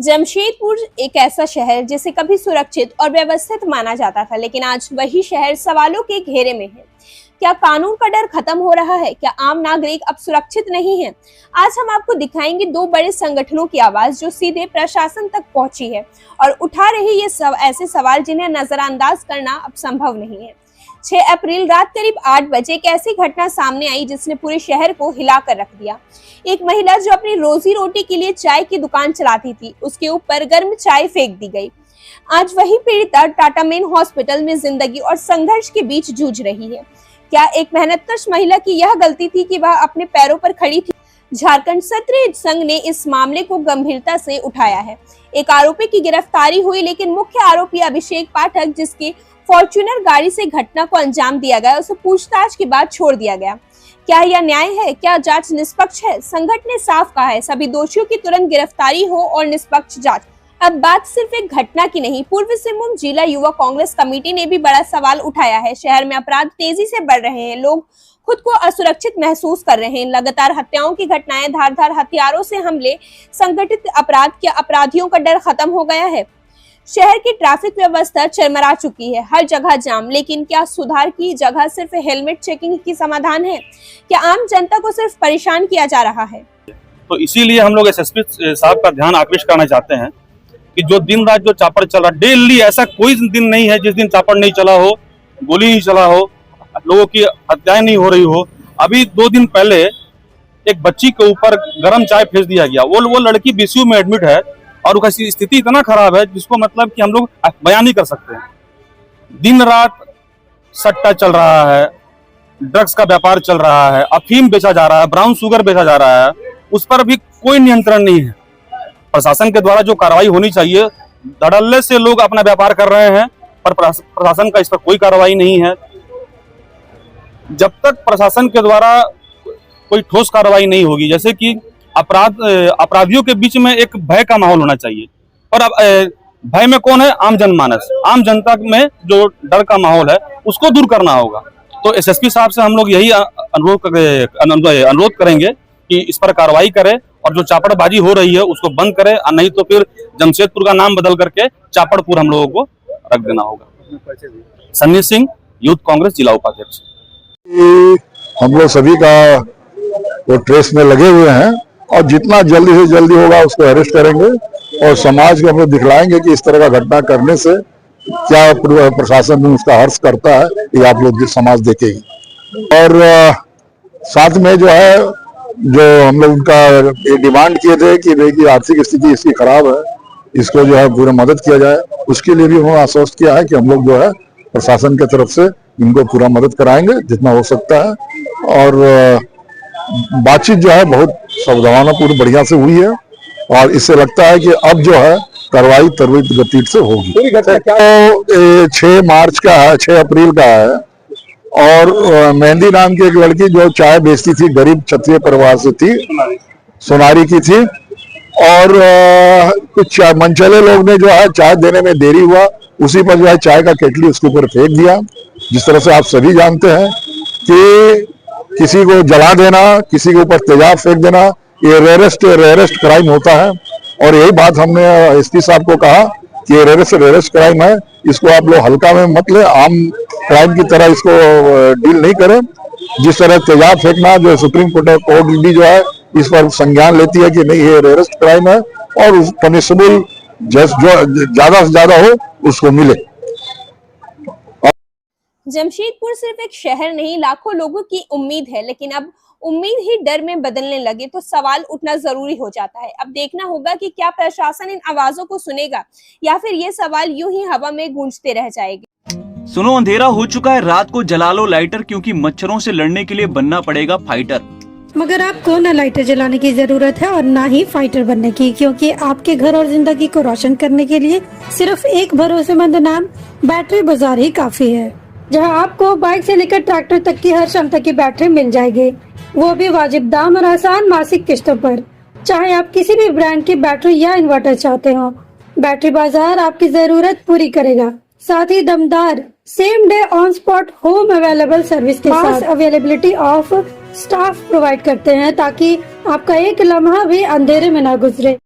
जमशेदपुर एक ऐसा शहर जिसे कभी सुरक्षित और व्यवस्थित माना जाता था, लेकिन आज वही शहर सवालों के घेरे में है। क्या कानून का डर खत्म हो रहा है? क्या आम नागरिक अब सुरक्षित नहीं है? आज हम आपको दिखाएंगे दो बड़े संगठनों की आवाज जो सीधे प्रशासन तक पहुंची है और उठा रही ये ऐसे सवाल जिन्हें नजरअंदाज करना अब संभव नहीं है। 6 अप्रैल रात करीब 8 बजे एक ऐसी घटना सामने आई जिसने पूरे शहर को हिलाकर रख दिया। एक महिला जो अपनी रोजी रोटी के लिए चाय की दुकान चलाती थी, उसके ऊपर गर्म चाय फेंक दी गई। आज वही पीड़िता टाटा मेन हॉस्पिटल में जिंदगी और संघर्ष के बीच जूझ रही है। क्या एक मेहनतकश महिला की यह गलती थी कि वह अपने पैरों पर खड़ी थी? झारखंड क्षत्रिय संघ ने इस मामले को गंभीरता से उठाया है। एक आरोपी की गिरफ्तारी हुई, लेकिन मुख्य आरोपी अभिषेक पाठक, जिसकी फॉर्च्यूनर गाड़ी से घटना को अंजाम दिया गया, उसे पूछताछ के बाद छोड़ दिया गया। क्या यह न्याय है? क्या जांच निष्पक्ष है? संगठन ने साफ कहा है, सभी दोषियों की तुरंत गिरफ्तारी हो और निष्पक्ष जांच। अब बात सिर्फ एक घटना की नहीं, पूर्व सिंहभूम जिला युवा कांग्रेस कमेटी ने भी बड़ा सवाल उठाया है। शहर में अपराध तेजी से बढ़ रहे हैं, लोग खुद को असुरक्षित महसूस कर रहे हैं। लगातार हत्याओं की घटनाएं, धारदार हथियारों से हमले, संगठित अपराध के अपराधियों का डर खत्म हो गया है। शहर की ट्रैफिक व्यवस्था चरमरा चुकी है, हर जगह जाम। लेकिन क्या सुधार की जगह सिर्फ हेलमेट चेकिंग की समाधान है? क्या आम जनता को सिर्फ परेशान किया जा रहा है? तो इसीलिए हम लोग एसएसपी साहब का ध्यान आकृष्ट करना चाहते हैं कि जो दिन रात जो चापड़ चल रहा, डेली ऐसा कोई दिन नहीं है जिस दिन चापड़ नहीं चला हो, गोली नहीं चला हो, लोगों की हत्याएं नहीं हो रही हो। अभी 2 दिन पहले एक बच्ची के ऊपर गर्म चाय फेंक दिया गया। वो लड़की बीसीयू में एडमिट है और उसकी स्थिति इतना खराब है जिसको मतलब कि हम लोग बयान नहीं कर सकते हैं। दिन रात सट्टा चल रहा है, ड्रग्स का व्यापार चल रहा है, अफीम बेचा जा रहा है, ब्राउन शुगर बेचा जा रहा है, उस पर भी कोई नियंत्रण नहीं है। प्रशासन के द्वारा जो कार्रवाई होनी चाहिए, धड़ल्ले से लोग अपना व्यापार कर रहे हैं, पर प्रशासन का इस पर कोई कार्रवाई नहीं है। जब तक प्रशासन के द्वारा कोई ठोस कार्रवाई नहीं होगी, जैसे कि अपराधियों के बीच में एक भय का माहौल होना चाहिए। और अब भय में कौन है? आम जनमानस, आम जनता में जो डर का माहौल है उसको दूर करना होगा। तो एसएसपी साहब से हम लोग यही अनुरोध करेंगे कि इस पर कार्रवाई करें और जो चापड़बाजी हो रही है उसको बंद करें, और नहीं तो फिर जमशेदपुर का नाम बदल करके चापड़पुर हम लोगों को रख देना होगा। सन्नी सिंह, यूथ कांग्रेस जिला उपाध्यक्ष। हम लोग सभी का वो ट्रेस में लगे हुए हैं और जितना जल्दी से जल्दी होगा उसको अरेस्ट करेंगे और समाज को हम लोग दिखलाएंगे कि इस तरह का घटना करने से क्या प्रशासन में उसका हर्ष करता है, ये आप लोग समाज देखेगी। और साथ में जो है, जो हम लोग उनका ये डिमांड किए थे कि भाई की आर्थिक स्थिति इसकी खराब है, इसको जो है पूरा मदद किया जाए, उसके लिए भी उन्होंने आश्वस्त किया है कि हम लोग जो है प्रशासन की तरफ से इनको पूरा मदद कराएंगे जितना हो सकता है। और बातचीत जो है बहुत सावधानीपूर्ण बढ़िया से हुई है और इससे लगता है कि अब जो है कार्रवाई त्वरित गति से होगी। तो 6 मार्च का है, 6 अप्रैल का है और मेहंदी नाम की एक लड़की जो चाय बेचती थी, गरीब क्षत्रिय परिवार से थी, सोनारी की थी, और कुछ मनचले लोग ने जो है चाय देने में देरी हुआ, उसी पर जो है चाय का केटली उसके ऊपर फेंक दिया। जिस तरह से आप सभी जानते हैं कि किसी को जला देना, किसी के ऊपर तेजाब फेंक देना, ये रेयरेस्ट क्राइम होता है। और यही बात हमने एसपी साहब को कहा कि ये रेयरेस्ट क्राइम है, इसको आप लोग हल्का में मत ले, आम क्राइम की तरह इसको डील नहीं करें। जिस तरह तेजाब फेंकना, जो सुप्रीम कोर्ट भी जो है इस पर संज्ञान लेती है कि नहीं ये रेयरेस्ट क्राइम है और पनिशेबल जो ज्यादा से ज्यादा हो उसको मिले। जमशेदपुर सिर्फ एक शहर नहीं, लाखों लोगों की उम्मीद है, लेकिन अब उम्मीद ही डर में बदलने लगे तो सवाल उठना जरूरी हो जाता है। अब देखना होगा कि क्या प्रशासन इन आवाजों को सुनेगा या फिर ये सवाल यूं ही हवा में गूंजते रह जाएंगे। सुनो, अंधेरा हो चुका है, रात को जला लो लाइटर, क्योंकि मच्छरों से लड़ने के लिए बनना पड़ेगा फाइटर। मगर आपको न लाइटर जलाने की जरूरत है और न ही फाइटर बनने की, क्योंकि आपके घर और जिंदगी को रोशन करने के लिए सिर्फ एक भरोसेमंद नाम बैटरी बाजार ही काफी है, जहां आपको बाइक से लेकर ट्रैक्टर तक की हर क्षमता की बैटरी मिल जाएगी, वो भी वाजिब दाम और आसान मासिक किस्तों पर। चाहे आप किसी भी ब्रांड की बैटरी या इन्वर्टर चाहते हो, बैटरी बाजार आपकी जरूरत पूरी करेगा। साथ ही दमदार same day on spot home available service के साथ अवेलेबिलिटी ऑफ स्टाफ प्रोवाइड करते हैं, ताकि आपका एक लम्हा भी अंधेरे में ना गुजरे।